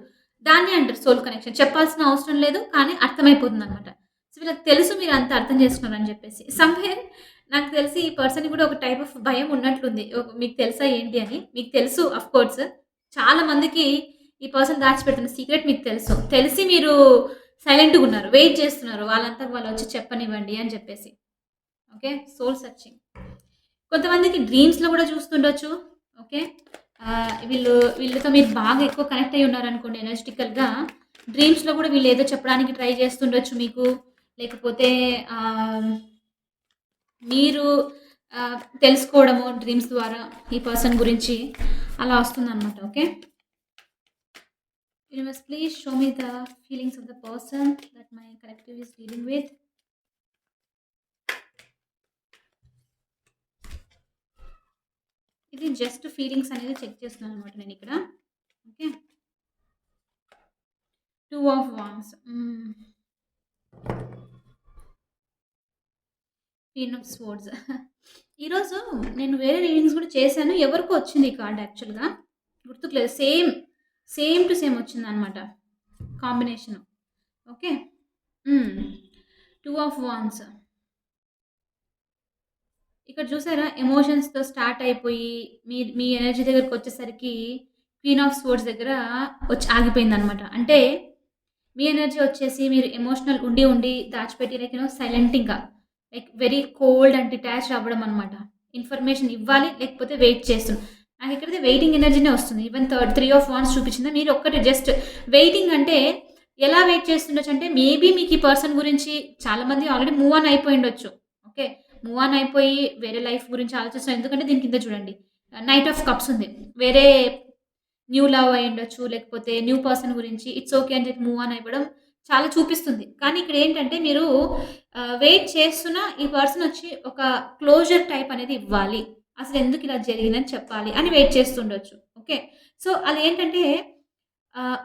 దాన్నే అంటారు సోల్ కనెక్షన్. చెప్పాల్సిన అవసరం లేదు. కానీ అర్థమైపోతుందనమాట. సో, వీళ్ళకి తెలుసు మీరంత అర్థం చేసుకున్నారని జెప్పేసి. సమ్‌వేర్ నాకు తెలిసి ఈ పర్సన్‌కి కూడా ఒక టైప్ ఆఫ్ భయం ఉన్నట్లుంది. మీకు తెలుసా ఏంటి అని? మీకు తెలుసు ఆఫ్‌కోర్స్. చాలా మందికి ఈ పర్సన్ దాచిపెడుతున్న సీక్రెట్ మీకు తెలుసు. తెలిసి మీరు సైలెంట్‌గున్నారు. వెయిట్ చేస్తున్నారు. వాళ్ళంతకు వాళ్ళొచ్చి చెప్పనివ్వండి అని చెప్పేసి. ఓకే. Soul searching. కొంతమందికి డ్రీమ్స్‌లో గూడా చూస్తుండొచ్చు. ఓకే. వీళ్ళతో మీరు బాగా ఎక్కువ కనెక్ట్ అయ్యి ఉన్నారనుకోండి ఎనర్జిటికల్‌గా. డ్రీమ్స్‌లో గూడా వీళ్ళేదో చెప్పడానికి ట్రై చేస్తుండొచ్చు మీకు. లేకపోతే ఆహ్, మీరు తెలుసుకోవడము డ్రీమ్స్ ద్వారా ఈ పర్సన్ గురించి అలా వస్తుందనమాట. Okay. Universe please show me the feelings of the person that my collective is dealing with. ఇది జస్ట్ ఫీలింగ్స్ అనేది చెక్ చేస్తున్నాననమాట నేనిక్కడ. Okay. 2 of wands. Queen of swords. ఈరోజు నేను వేరే రీడింగ్స్ కూడా చేశాను. ఎవరికో వచ్చింది ఈ కార్డ్ యాక్చువల్‌గా. గుర్తుకు లేదు. సేమ్, సేమ్ టు సేమ్ వచ్చిందనమాట కాంబినేషను. ఓకే. హ్మ్. 2 ఆఫ్ వాండ్స్. ఇక్కడ చూసారా ఎమోషన్స్‌తో స్టార్ట్ అయిపోయి మీ మీ ఎనర్జీ దగ్గరకొచ్చేసరికి క్వీన్ ఆఫ్ స్వోర్డ్స్ దగ్గర వచ్చి ఆగిపోయిందనమాట. అంటే మీ ఎనర్జీ వచ్చేసి మీరు ఎమోషనల్ ఉండి, ఉండి దాచిపెట్టి లైక్ సైలెంట్ ఇంకా. Like very cold and detached అవ్వడం అనమాట. ఇన్ఫర్మేషన్ ఇవ్వాలి లేకపోతే వెయిట్ చేస్తున్నా. నాకిక్కడైతే వెయిటింగ్ ఎనర్జీనే వస్తుంది. ఈవెన్ 3 ఆఫ్ వాండ్స్ చూపించిందా? మీరు ఒక్కటి జస్ట్ వెయిటింగ్ అంటే ఎలా వెయిట్ చేస్తుండొచ్చంటే మేబీ మీకు ఈ పర్సన్ గురించి చాలామంది ఆల్రెడీ మూవ్ ఆన్ అయిపోయుండొచ్చు. ఓకే. మూవ్ ఆన్ అయిపోయి వేరే లైఫ్ గురించి ఆలోచిస్తున్నారు. ఎందుకంటే దీని కింద చూడండి. నైట్ ఆఫ్ కప్స్ ఉంది. వేరే న్యూ లవ్ అయ్యుండొచ్చు. లేకపోతే న్యూ పర్సన్ గురించి ఇట్స్ ఓకే అని చెప్పి మూవ్ ఆన్ అవ్వడం చాలా చూపిస్తుంది. కానీ ఇక్కడేంటంటే మీరు వెయిట్ చేస్తున్న ఈ పర్సన్ వచ్చి ఒక క్లోజర్ టైప్ అనేది ఇవ్వాలి. అసలెందుకు ఇలా జరిగిందని చెప్పాలి అని వెయిట్ చేస్తుండొచ్చు. ఓకే. సో, అదేంటంటే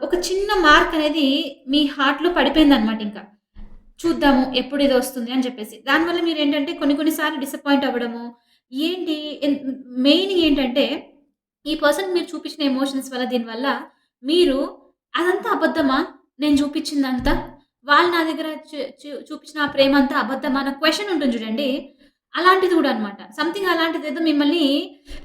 ఒక చిన్న మార్క్ అనేది మీ హార్ట్‌లో పడిపోయిందనమాట ఇంకా. చూద్దాము ఎప్పుడు ఇదొస్తుంది అని చెప్పేసి. దానివల్ల మీరేంటంటే కొన్ని కొన్ని సార్లు డిసప్పాయింట్ అవ్వడము. ఏంటి ఎన్ మెయిన్ ఏంటంటే ఈ పర్సన్‌కి మీరు చూపించిన ఎమోషన్స్ వల్ల దీనివల్ల మీరు అదంతా అబద్ధమా? నేను చూపించిందంతా? వాళ్ళు నా దగ్గర చూపించిన ఆ ప్రేమంతా అబద్ధమా? అన్న క్వెషన్ ఉంటుంది చూడండి. అలాంటిది కూడా అన్నమాట. సంథింగ్ అలాంటిదేదో మిమ్మల్ని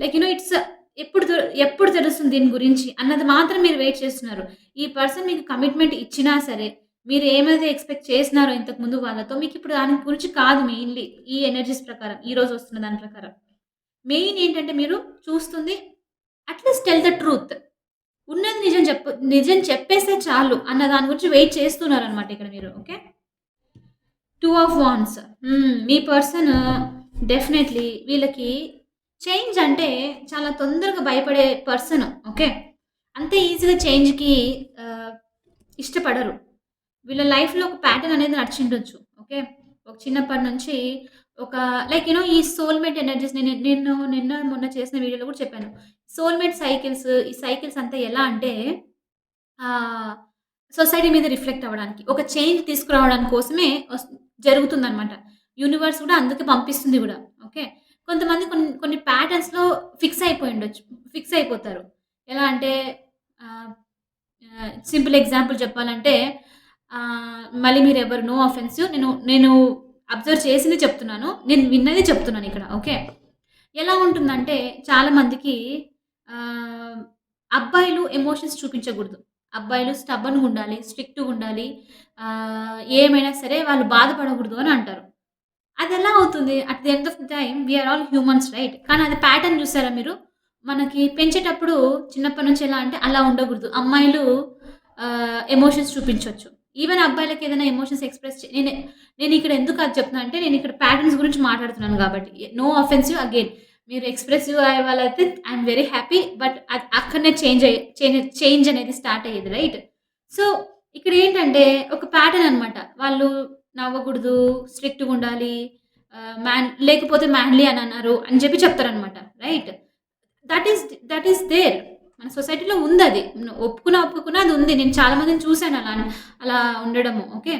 లైక్ ఇట్స్ ఎప్పుడు ఎప్పుడు తెలుస్తుంది దీని గురించి అన్నది మాత్రం మీరు వెయిట్ చేస్తున్నారు. ఈ పర్సన్ మీకు కమిట్మెంట్ ఇచ్చినా సరే మీరు ఏమైతే ఎక్స్‌పెక్ట్ చేసినారో ఇంతకుముందు వాళ్ళతో మీకిప్పుడు దాని గురించి కాదు మెయిన్‌లీ ఈ ఎనర్జీస్ ప్రకారం. ఈరోజు వస్తున్న దాని ప్రకారం. మెయిన్ ఏంటంటే మీరు చూస్తుంది అట్‌లీస్ట్ టెల్ ద ట్రూత్. ఉన్నది నిజం చెప్పేస్తే చాలు అన్న దాని గురించి వెయిట్ చేస్తున్నారనమాట ఇక్కడ మీరు. Okay. 2 of wands. Me person definitely వీళ్ళకి చేంజ్ అంటే చాలా తొందరగా భయపడే పర్సన్. ఓకే. అంత ఈజీగా చేంజ్‌కి ఆహ్, ఇష్టపడరు. వీళ్ళ లైఫ్‌లో ఒక ప్యాటర్న్ అనేది నడిచిండొచ్చు. ఓకే. ఒక చిన్నప్పటి నుంచి ఒక లైక్ ఈ సోల్‌మేట్ ఎనర్జీస్ నేను నిన్న మొన్న చేసిన వీడియోలో కూడా చెప్పాను. సోల్‌మేట్ సైకిల్స్ ఈ సైకిల్స్ అంతా ఎలా అంటే ఆహ్, సొసైటీ మీద రిఫ్లెక్ట్ అవ్వడానికి. ఒక చేంజ్ తీసుకురావడానికి కోసమే జరుగుతుందనమాట. యూనివర్స్ కూడా అందుకే పంపిస్తుంది గూడా. ఓకే. కొంతమంది కొన్ని కొన్ని ప్యాటర్న్స్‌లో ఫిక్స్ అయిపోయుండొచ్చు. ఫిక్స్ అయిపోతారు. ఎలా అంటే ఆహ్, సింపుల్ ఎగ్జాంపుల్ చెప్పాలంటే మళ్ళీ మీరెవరు నో అఫెన్సివ్ నేను నేను అబ్జర్వ్ చేసింది చెప్తున్నాను. నేను విన్నది చెప్తున్నానిక్కడ. ఓకే. ఎలా ఉంటుందంటే చాలా మందికి ఆహ్, అబ్బాయిలు ఎమోషన్స్ చూపించకూడదు. అబ్బాయిలు స్టబర్న్‌గుండాలి, స్ట్రిక్ట్‌గుండాలి. ఏమైనా సరే వాళ్ళు బాధపడకూడదు అని అంటారు. అదెలా అవుతుంది? At the end of the time we are all humans right? కానీ అది ప్యాటర్న్ చూసారా మీరు? మనకి పెంచేటప్పుడు చిన్నప్పటి నుంచి ఎలా అంటే అలా ఉండకూడదు. అమ్మాయిలు ఎమోషన్స్ చూపించొచ్చు. ఈవెన్ అబ్బాయిలకి ఏదైనా ఎమోషన్స్ ఎక్స్‌ప్రెస్ నేనిక్కడ ఎందుకు అది చెప్తున్నా అంటే నేనిక్కడ ప్యాటర్న్స్ గురించి మాట్లాడుతున్నాను కాబట్టి. No offensive again. మీరు ఎక్స్‌ప్రెసివ్ అయ్యే వాళ్ళైతే ఐయామ్ వెరీ హ్యాపీ. బట్ అక్కడనే చేంజ్ అనేది స్టార్ట్ అయ్యేది రైట్? సో, ఇక్కడేంటంటే ఒక ప్యాటర్న్ అనమాట. వాళ్ళు నవ్వకూడదు, స్ట్రిక్ట్‌గుండాలి, లేకపోతే మ్యాన్‌లీ అని అన్నారు అని చెప్పి చెప్తారనమాట. Right? That is that is there. మన సొసైటీలో ఉందది. ఒప్పుకున్నా అది ఉంది. నేను చాలా మందిని చూసాను అలా ఉండడము. ఓకే.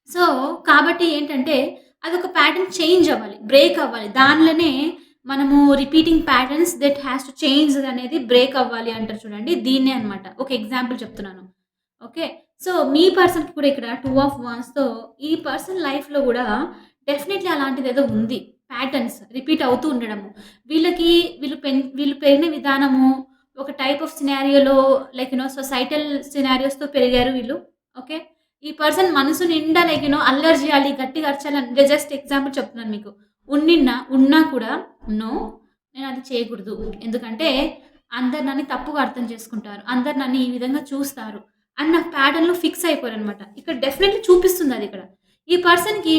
సో, కాబట్టి ఏంటంటే అదొక ప్యాటర్న్ చేంజ్ అవ్వాలి. బ్రేక్ అవ్వాలి. దానిలోనే మనము repeating patterns that has to change అనేది బ్రేక్ అవ్వాలి అంటారు చూడండి. దీన్నే అనమాట. ఒక ఎగ్జాంపుల్ చెప్తున్నాను. ఓకే. సో, మీ పర్సన్‌కి కూడా ఇక్కడ 2 ఆఫ్ వాండ్స్‌తో ఈ పర్సన్ లైఫ్‌లో గూడా డెఫినైట్‌లీ అలాంటిదేదో ఉంది. ప్యాటర్న్స్ రిపీట్ అవుతూ ఉండడము. వీళ్ళకి వీళ్ళు పెరిగిన విధానము ఒక టైప్ ఆఫ్ సినారియోలో లైక్ సొసైటల్ సినారియోస్‌తో పెరిగారు వీళ్ళు. ఓకే. ఈ పర్సన్ మనసు నిండా లైక్ అల్లరి జేయాలి, గట్టిగా అరచాలని జస్ట్ ఎగ్జాంపుల్ చెప్తున్నాను మీకు. ఉన్నా కూడా నో నేనది చేయకూడదు. ఎందుకంటే అందరు నన్ను తప్పుగా అర్థం చేసుకుంటారు. అందరు నన్ను ఈ విధంగా చూస్తారు. అన్న ప్యాటర్న్‌లో ఫిక్స్ అయిపోయారనమాట. ఇక్కడ డెఫినైట్‌లీ చూపిస్తుందదిక్కడ. ఈ పర్సన్‌కి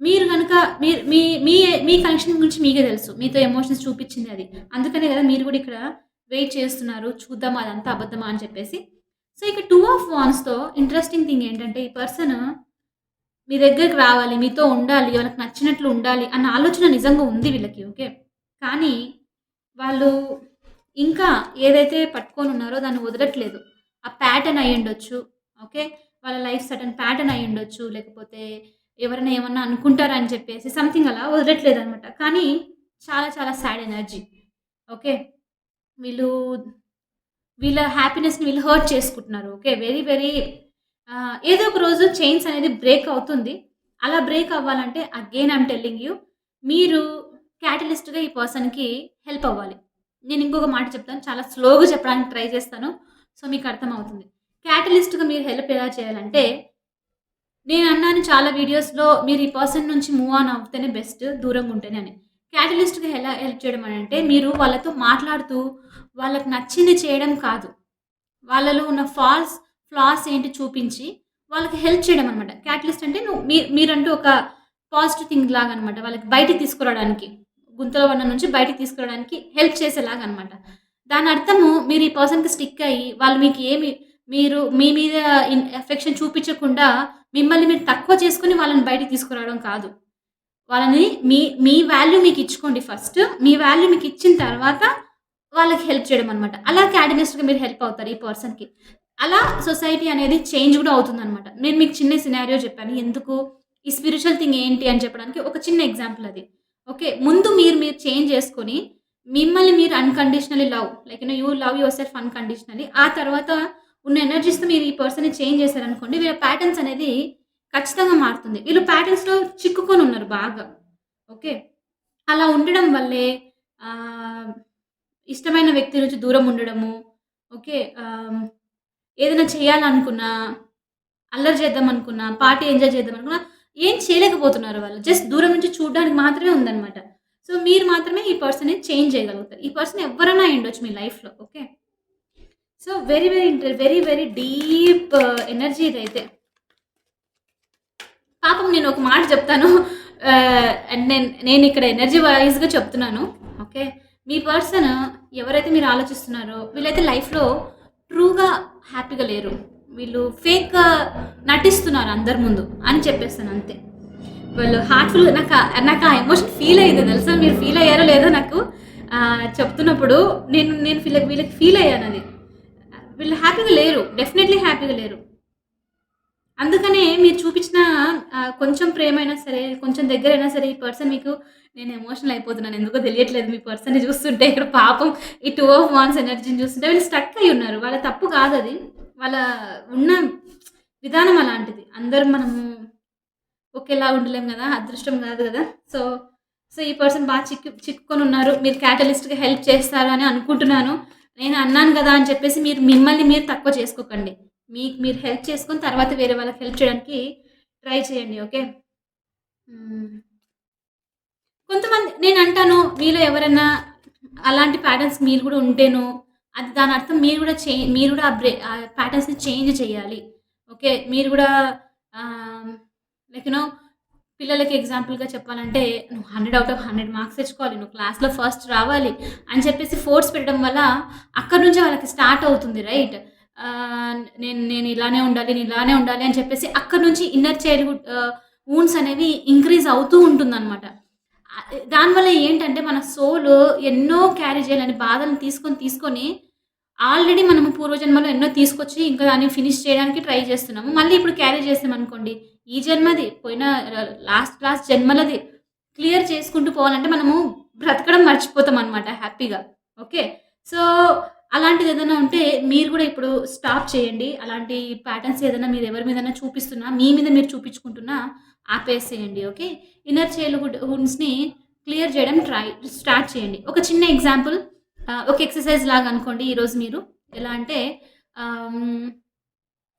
మీరు గనక మీరు మీ మీ మీ కనెక్షన్ గురించి మీకే తెలుసు. మీతో ఎమోషన్స్ చూపిచ్చింది అది. అందుకనే గదా! మీరు గూడా ఇక్కడ వెయిట్ చేస్తున్నారు. చూద్దాం అదంతా అబద్ధమా అని చెప్పేసి. సో, ఇక 2 ఆఫ్ వాండ్స్‌తో ఇంట్రెస్టింగ్ థింగ్ ఏంటంటే ఈ పర్సన్ మీ దగ్గరికి రావాలి, మీతో ఉండాలి, వాళ్ళకి నచ్చినట్లు ఉండాలి అన్న ఆలోచన నిజంగా ఉంది వీళ్ళకి. ఓకే. కానీ వాళ్ళు ఇంకా ఏదైతే పట్టుకొనున్నారో దాన్ని వదలట్లేదు. ఆ ప్యాటర్న్ అయ్యుండొచ్చు. ఓకే. వాళ్ళ లైఫ్ సర్టెన్ ప్యాటర్న్ అయ్యుండొచ్చు. లేకపోతే ఎవరైనా ఏమన్నా అనుకుంటారా అని చెప్పేసి సంథింగ్ అలా వదలట్లేదనమాట. కానీ చాలా చాలా సాడ్ ఎనర్జీ. ఓకే. వీళ్ళు వీళ్ళ హ్యాపీనెస్‌ని వీళ్ళు హర్ట్ చేసుకుంటున్నారు. ఓకే. వెరీ వెరీ ఏదో ఒక రోజు చైన్స్ అనేది బ్రేక్ అవుతుంది. అలా బ్రేక్ అవ్వాలంటే అగైన్ ఐయామ్ టెల్లింగ్ యూ మీరు క్యాటలిస్ట్‌గా ఈ పర్సన్‌కి హెల్ప్ అవ్వాలి. నేను ఇంకొక మాట చెప్తాను. చాలా స్లోగా చెప్పడానికి ట్రై చేస్తాను. సో, మీకు అర్థమవుతుంది. క్యాటలిస్ట్‌గా మీరు హెల్ప్ ఎలా చేయాలంటే నేనన్నాను చాలా వీడియోస్‌లో మీరు ఈ పర్సన్ నుంచి మూవ్ ఆన్ అవుతేనే బెస్ట్ దూరంగా ఉంటేనే అని. క్యాటలిస్ట్‌గా ఎలా హెల్ప్ చేయడం అనంటే మీరు వాళ్ళతో మాట్లాడుతూ వాళ్ళకి నచ్చింది చేయడం కాదు. వాళ్ళలో ఉన్న ఫ్లాస్ ఏంటి చూపించి, వాళ్ళకి హెల్ప్ చేయడం అనమాట. క్యాటలిస్ట్ అంటే మీరంటూ ఒక పాజిటివ్ థింగ్ లాగనమాట. వాళ్ళకి బయటికి తీసుకురావడానికి, గుంతలో ఉన్న నుంచి బయటికి తీసుకురావడానికి హెల్ప్ చేసేలాగనమాట. దానర్థము మీరు ఈ పర్సన్‌కి స్టిక్ అయ్యి, వాళ్ళు మీకు మీరు మీ మీద ఎఫెక్షన్ చూపించకుండా, మిమ్మల్ని మీరు తక్కువ చేసుకొని వాళ్ళని బయటికి తీసుకురావడం కాదు. వాళ్ళని మీ మీ వాల్యూ మీకిచ్చుకోండి ఫస్ట్. మీ వాల్యూ మీకిచ్చిన తర్వాత వాళ్ళకి హెల్ప్ చేయడం అనమాట. అలా క్యాటలిస్ట్‌గా మీరు హెల్ప్ అవుతారు ఈ పర్సన్‌కి. అలా సొసైటీ అనేది చేంజ్ గూడా అవుతుందనమాట. నేను మీకు చిన్న సినారియో చెప్పాను. ఎందుకు ఈ స్పిరిచ్యువల్ థింగ్ ఏంటి అని చెప్పడానికి ఒక చిన్న ఎగ్జాంపుల్ అది. ఓకే. ముందు మీరు చేంజ్ చేసుకొని మిమ్మల్ని మీరు unconditionally love like you love your self unconditionally. ఆ తర్వాత ఉన్న ఎనర్జీస్‌తో మీరు ఈ పర్సన్‌ని చేంజ్ చేశారనుకోండి వీళ్ళ ప్యాటర్న్స్ అనేది ఖచ్చితంగా మారుతుంది. వీళ్ళు ప్యాటర్న్స్‌లో చిక్కుకొనున్నారు బాగా. ఓకే. అలా ఉండడం వల్లే ఆహ్, ఇష్టమైన వ్యక్తి నుంచి దూరం ఉండడము. ఓకే. ఏదైనా చేయాలనుకున్నా, అల్లరి చేద్దామనుకున్నా, పార్టీ ఎంజాయ్ చేద్దామనుకున్నా, ఏం చేయలేకపోతున్నారు వాళ్ళు. జస్ట్ దూరం నుంచి చూడడానికి మాత్రమే ఉందనమాట. సో, మీరు మాత్రమే ఈ పర్సన్‌ని చేంజ్ చేయగలుగుతారు. ఈ పర్సన్ ఎవ్వరైనా అయ్యుండొచ్చు మీ లైఫ్‌లో. Okay. So, very very very very deep energy ఇదైతే. పాపం నేనొక మాట చెప్తాను. అండ్ నేనిక్కడ ఎనర్జీ వైస్‌గా చెప్తున్నాను. ఓకే. మీ పర్సన్ ఎవరైతే మీరు ఆలోచిస్తున్నారో వీళ్ళైతే లైఫ్‌లో ట్రూగా హ్యాపీగా లేరు. వీళ్ళు ఫేక్‌గా నటిస్తున్నారు అందరి ముందు అని చెప్పేస్తాను అంతే. వాళ్ళు హార్ట్‌ఫుల్‌గా నాకు ఆ ఎమోషన్ ఫీల్ అయింది తెలుసా? మీరు ఫీల్ అయ్యారో లేదో నాకు చెప్తున్నప్పుడు నేను వీళ్ళకి ఫీల్ అయ్యానది. వీళ్ళు హ్యాపీగా లేరు. డెఫినైట్‌లీ హ్యాపీగా లేరు. అందుకనే మీరు చూపించిన కొంచెం ప్రేమైనా సరే, కొంచెం దగ్గరైనా సరే, ఈ పర్సన్ మీకు నేను ఎమోషనల్ అయిపోతున్నాను. ఎందుకో తెలియట్లేదు మీ పర్సన్‌ని చూస్తుంటే ఇక్కడ పాపం ఈ 2 ఆఫ్ వాండ్స్ ఎనర్జీని చూస్తుంటే వీళ్ళు స్టక్ అయ్యి ఉన్నారు. వాళ్ళ తప్పు కాదది. వాళ్ళ ఉన్న విధానం అలాంటిది. అందరూ మనము ఒకేలా ఉండలేం గదా! అదృష్టం గాదు గదా! సో, సో, ఈ పర్సన్ బాగా చిక్కుకొనున్నారు. మీరు క్యాటలిస్ట్‌గా హెల్ప్ చేస్తారు అని అనుకుంటున్నాను. నేను అన్నాను గదా! అని చెప్పేసి మిమ్మల్ని మీరు తక్కువ చేసుకోకండి. మీకు మీరు హెల్ప్ చేసుకొని తర్వాత వేరే వాళ్ళకి హెల్ప్ చేయడానికి ట్రై చేయండి. ఓకే. హ్మ్. కొంతమంది నేనంటాను మీలో ఎవరైనా అలాంటి ప్యాటర్న్స్ మీరు గూడా ఉంటేను, అది దానర్థం మీరు గూడా ఆ ప్యాటర్న్స్‌ని చేంజ్ చేయాలి. ఓకే. మీరు గూడా లైక్ పిల్లలకి ఎగ్జాంపుల్‌గా చెప్పాలంటే, నువ్వు 100 ఔట్ ఆఫ్ 100 మార్క్స్ తెచ్చుకోవాలి. నువ్వు క్లాస్‌లో ఫస్ట్ రావాలి అని చెప్పేసి ఫోర్స్ పెట్టడం వల్ల అక్కడి నుంచే వాళ్ళకి స్టార్ట్ అవుతుంది రైట్. నేను నేను ఇలానే ఉండాలి, నేను ఇలానే ఉండాలి అని చెప్పేసి అక్కడి నుంచి ఇన్నర్ చైల్డ్‌హుడ్ వూండ్స్ అనేవి ఇంక్రీజ్ అవుతూ ఉంటుందనమాట. దానివల్ల ఏంటంటే మన సోలు ఎన్నో క్యారీ చేయాలని బాధలను తీసుకొని ఆల్రెడీ మనము పూర్వజన్మలో ఎన్నో తీసుకొచ్చి ఇంకా దాన్ని ఫినిష్ చేయడానికి ట్రై చేస్తున్నాము. మళ్ళీ ఇప్పుడు క్యారీ చేసామనుకోండి, ఈ జన్మది పోయిన లాస్ట్ జన్మలది క్లియర్ చేసుకుంటూ పోవాలంటే మనము బ్రతకడం మర్చిపోతామనమాట హ్యాపీగా. ఓకే. సో, అలాంటిదేదైనా ఉంటే మీరు గూడా ఇప్పుడు స్టాప్ చేయండి. అలాంటి ప్యాటర్న్స్ ఏదైనా మీరు ఎవరి మీదైనా చూపిస్తున్నా, మీ మీద మీరు చూపించుకుంటున్నా ఆపేసేయండి. ఓకే. ఇన్నర్ చైల్డ్‌హుడ్స్‌ని క్లియర్ చేయడం స్టార్ట్ చేయండి. ఒక చిన్న ఎగ్జాంపుల్ ఒక ఎక్సర్‌సైజ్ లాగా అనుకోండి ఈరోజు మీరు. ఎలా అంటే ఆహ్, హ్మ్,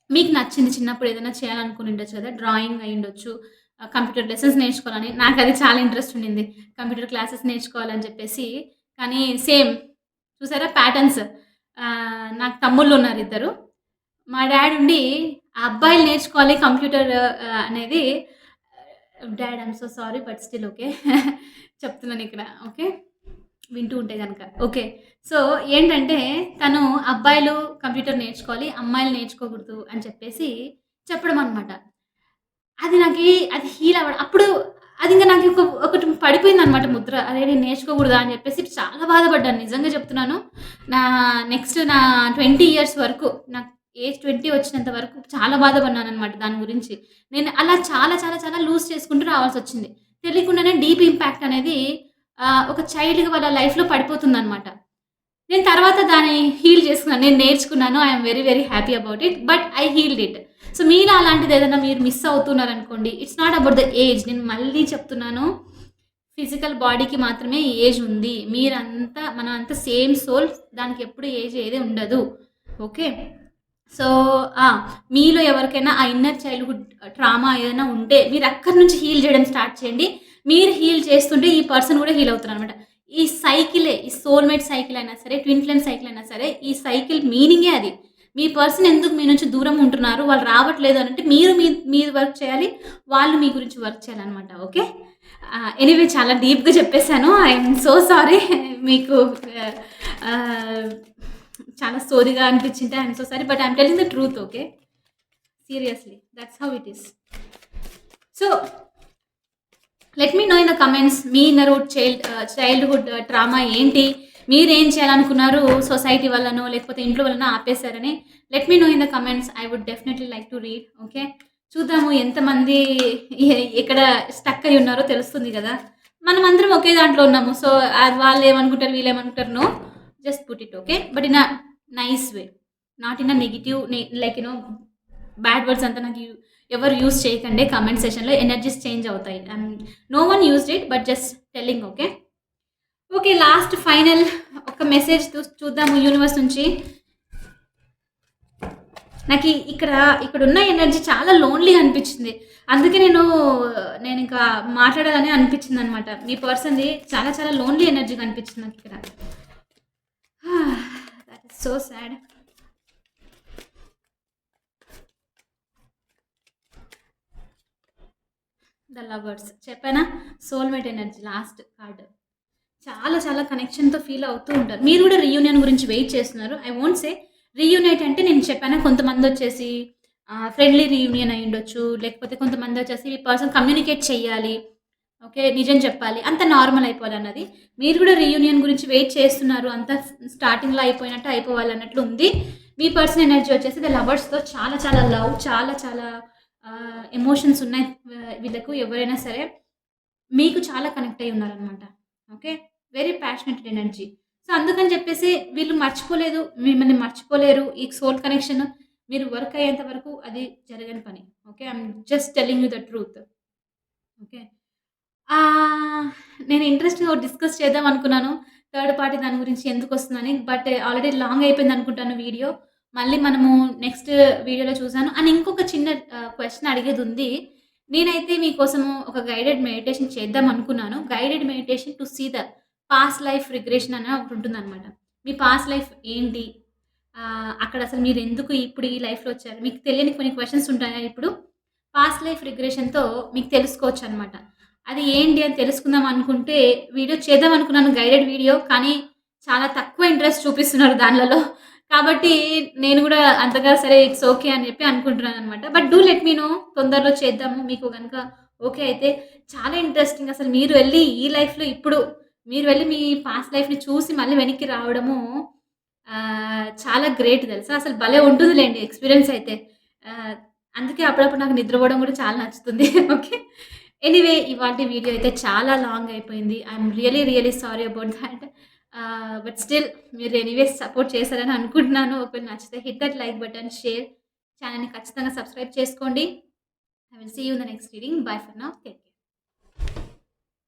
మీకు నచ్చింది చిన్నప్పుడు ఏదైనా చేయాలనుకుని ఉండొచ్చు కదా! డ్రాయింగ్ అయ్యుండొచ్చు. కంప్యూటర్ లెసన్స్ నేర్చుకోవాలని నాకది చాలా ఇంట్రెస్ట్ ఉండింది. కంప్యూటర్ క్లాసెస్ నేర్చుకోవాలని చెప్పేసి. కానీ సేమ్ చూసారా ప్యాటర్న్స్. నాకు తమ్ముళ్ళున్నారిద్దరు. మా డ్యాడ్ ఉండి ఆ అబ్బాయిలు నేర్చుకోవాలి కంప్యూటర్ అనేది dad I'm so sorry but still okay. చెప్తున్నానిక్కడ. ఓకే. వింటూ ఉంటే గనక. ఓకే. సో, ఏంటంటే తను అబ్బాయిలు కంప్యూటర్ నేర్చుకోవాలి, అమ్మాయిలు నేర్చుకోకూడదు అని చెప్పేసి చెప్పడం అనమాట. అది హీల్ అవ్వడం. అప్పుడు అదింక నాకు ఒకటి పడిపోయిందనమాట ముద్ర. అరే! నేను నేర్చుకోకూడదా అని చెప్పేసి చాలా బాధపడ్డాను. నిజంగా చెప్తున్నాను. నా నెక్స్ట్ 20 ఇయర్స్ వరకు నాకు ఏజ్ 20 వచ్చినంత వరకు చాలా బాధపడినాననమాట దాని గురించి. నేను అలా చాలా, చాలా, చాలా లూజ్ చేసుకుంటూ రావాల్సొచ్చింది. తెలియకుండానే డీప్ ఇంపాక్ట్ అనేది ఒక చైల్డ్‌గా వాళ్ళ లైఫ్‌లో పడిపోతుందనమాట. నేను తర్వాత దాన్ని హీల్ చేసుకున్నాను. నేను నేర్చుకున్నాను. I am very, very happy about it. But I healed it. So, మీలో అలాంటిదేదైనా మీరు మిస్ అవుతున్నారనుకోండి, it's not about the age. నేను మళ్ళీ చెప్తున్నాను. ఫిజికల్ బాడీకి మాత్రమే ఏజ్ ఉంది. మనం అంతా సేమ్ సోల్. దానికెప్పుడు ఏజ్ ఏది ఉండదు. ఓకే. సో, ఆ! మీలో ఎవరికైనా ఆ ఇన్నర్ చైల్డ్‌హుడ్ ట్రామా ఏదైనా ఉంటే మీరక్కడి నుంచి హీల్ చేయడం స్టార్ట్ చేయండి. మీరు హీల్ చేస్తుంటే ఈ పర్సన్ కూడా హీల్ అవుతారనమాట. ఈ సైకిలే, ఈ సోల్‌మేట్ సైకిల్ అయినా సరే, ట్విన్ ఫ్లేమ్ సైకిల్ అయినా సరే, ఈ సైకిల్ మీనింగే అది. మీ పర్సన్ ఎందుకు మీ నుంచి దూరం ఉంటున్నారు, వాళ్ళు రావట్లేదు అనంటే మీరు మీరు వర్క్ చేయాలి. వాళ్ళు మీ గురించి వర్క్ చేయాలనమాట. ఓకే. ఎనీవే చాలా డీప్‌గా చెప్పేసాను. I am so sorry. మీకు ఆహ్, చాలా సోదిగా అనిపించింటే I am so sorry. But I am telling the truth. Okay. Seriously that's how it is. So, let me know in the comments మీ childhood trauma ఏంటి? మీరేం చేయాలనుకున్నారు? సొసైటీ వల్లనో, లేకపోతే ఇంట్లో వల్లనో ఆపేసారని let me know in the comments. I would definitely like to read. Okay. చూద్దాము ఎంతమంది ఎక్కడ స్టక్ అయ్యి ఉన్నారో తెలుస్తుంది గదా! మనమందరం ఒకే దాంట్లో ఉన్నాము. సో, అది వాళ్ళేమనుకుంటారు, వీళ్ళేమనుకుంటారు no. Just put it. Okay. But in a nice way. Not in a negative like bad words అంతా నాకు ఎవరు యూజ్ చేయకండి కామెంట్ సెషన్‌లో. ఎనర్జీస్ చేంజ్ అవుతాయి. No one used it. But just telling. Okay. Okay. Last final ఒక message చూద్దాము universe నుంచి. నాకి ఇక్కడున్న ఎనర్జీ చాలా లోన్‌లీగా అనిపిచ్చింది. అందుకే నేనింకా మాట్లాడాలని అనిపిచ్చిందనమాట. మీ పర్సన్‌ది చాలా చాలా లోన్‌లీ ఎనర్జీ కనిపిచ్చింది నాకిక్కడ. That is so sad. The lovers చెప్పానా? Soulmate energy last card. చాలా చాలా కనెక్షన్‌తో ఫీల్ అవుతూ ఉంటారు. మీరు గూడా రీయూనియన్ గురించి వెయిట్ చేస్తున్నారు. ఐ వోంట్ సే రీయూనైట్ అంటే నేను చెప్పానా కొంతమందొచ్చేసి ఫ్రెండ్లీ రీయూనియన్ అయ్యుండొచ్చు. లేకపోతే కొంతమందొచ్చేసి ఈ పర్సన్ కమ్యూనికేట్ చెయ్యాలి. ఓకే. నిజం చెప్పాలి. అంతా నార్మల్ అయిపోవాలన్నది. మీరు గూడా రీయూనియన్ గురించి వెయిట్ చేస్తున్నారు. అంతా స్టార్టింగ్‌లో అయిపోయినట్టు అయిపోవాలన్నట్లు ఉంది. మీ పర్సన్ ఎనర్జీ వచ్చేసి ద లవర్స్‌తో చాలా చాలా లవ్, చాలా చాలా ఎమోషన్స్ ఉన్నాయి. వీళ్ళకు ఎవరైనా సరే మీకు చాలా కనెక్ట్ అయ్యి ఉన్నారనమాట. Okay. Very passionate energy. So, అందుకని చెప్పేసి వీళ్ళు మర్చిపోలేదు. మిమ్మల్ని మర్చిపోలేరు. ఈ సోల్ కనెక్షన్ మీరు వర్క్ అయ్యేంత వరకు అది జరగని పని. Okay. I am just telling you the truth. Okay. ఆహ్, నేను ఇంట్రెస్టింగ్‌గా ఒకటి డిస్కస్ చేద్దాం అనుకున్నాను. థర్డ్ పార్టీ దాని గురించి ఎందుకొస్తుందని. బట్ ఆల్రెడీ లాంగ్ అయిపోయిందనుకుంటాను వీడియో. మళ్ళీ మనము నెక్స్ట్ వీడియోలో చూసాను. అండ్ ఇంకొక చిన్న క్వెషన్ అడిగేదుంది. నేనైతే మీకోసము ఒక గైడెడ్ మెడిటేషన్ చేద్దాం అనుకున్నాను. Guided meditation to see the past life regression అని ఒకటుంటుందనమాట. మీ పాస్ట్ లైఫ్ ఏంటి? అక్కడసలు మీరెందుకు ఇప్పుడు ఈ లైఫ్‌లో వచ్చారు? మీకు తెలియని కొన్ని క్వెషన్స్ ఉంటాయా ఇప్పుడు? పాస్ట్ లైఫ్ రిగ్రెషన్‌తో మీకు తెలుసుకోవచ్చనమాట. అది ఏంటి అని తెలుసుకుందాం అనుకుంటే వీడియో చేద్దాం అనుకున్నాను గైడెడ్ వీడియో. కానీ చాలా తక్కువ ఇంట్రెస్ట్ చూపిస్తున్నారు దాన్లలో. కాబట్టి నేను గూడా అంతగా సరే ఇట్స్ ఓకే అని చెప్పి అనుకుంటున్నాననమాట. But do let me know తొందరలో చేద్దాము. మీకు గనుక ఓకే అయితే చాలా ఇంట్రెస్టింగ్ అసలు మీరు వెళ్లి ఈ లైఫ్‌లో ఇప్పుడు మీరు వెళ్లి మీ పాస్ట్ లైఫ్‌ని చూసి మళ్ళీ వెనక్కి రావడము చాలా గ్రేట్ తెలుసా! అసలు భలే ఉంటుందిలెండి ఎక్స్‌పీరియన్స్ అయితే. ఆహ్, అందుకే అప్పుడప్పుడు నాకు నిద్రపోవడం గూడా చాలా నచ్చుతుంది. ఓకే. ఎనీవే ఇవాల్టి వీడియో అయితే చాలా లాంగ్ అయిపోయింది. I am really, really sorry about thought. But still మీరు ఎనీవేస్ సపోర్ట్ చేశారని అనుకుంటున్నాను. ఒకవేళ నచ్చితే hit that like button, share, ఛానెల్‌ని ఖచ్చితంగా సబ్స్క్రైబ్ చేసుకోండి. I will see you in the next reading. Bye for now. Take care.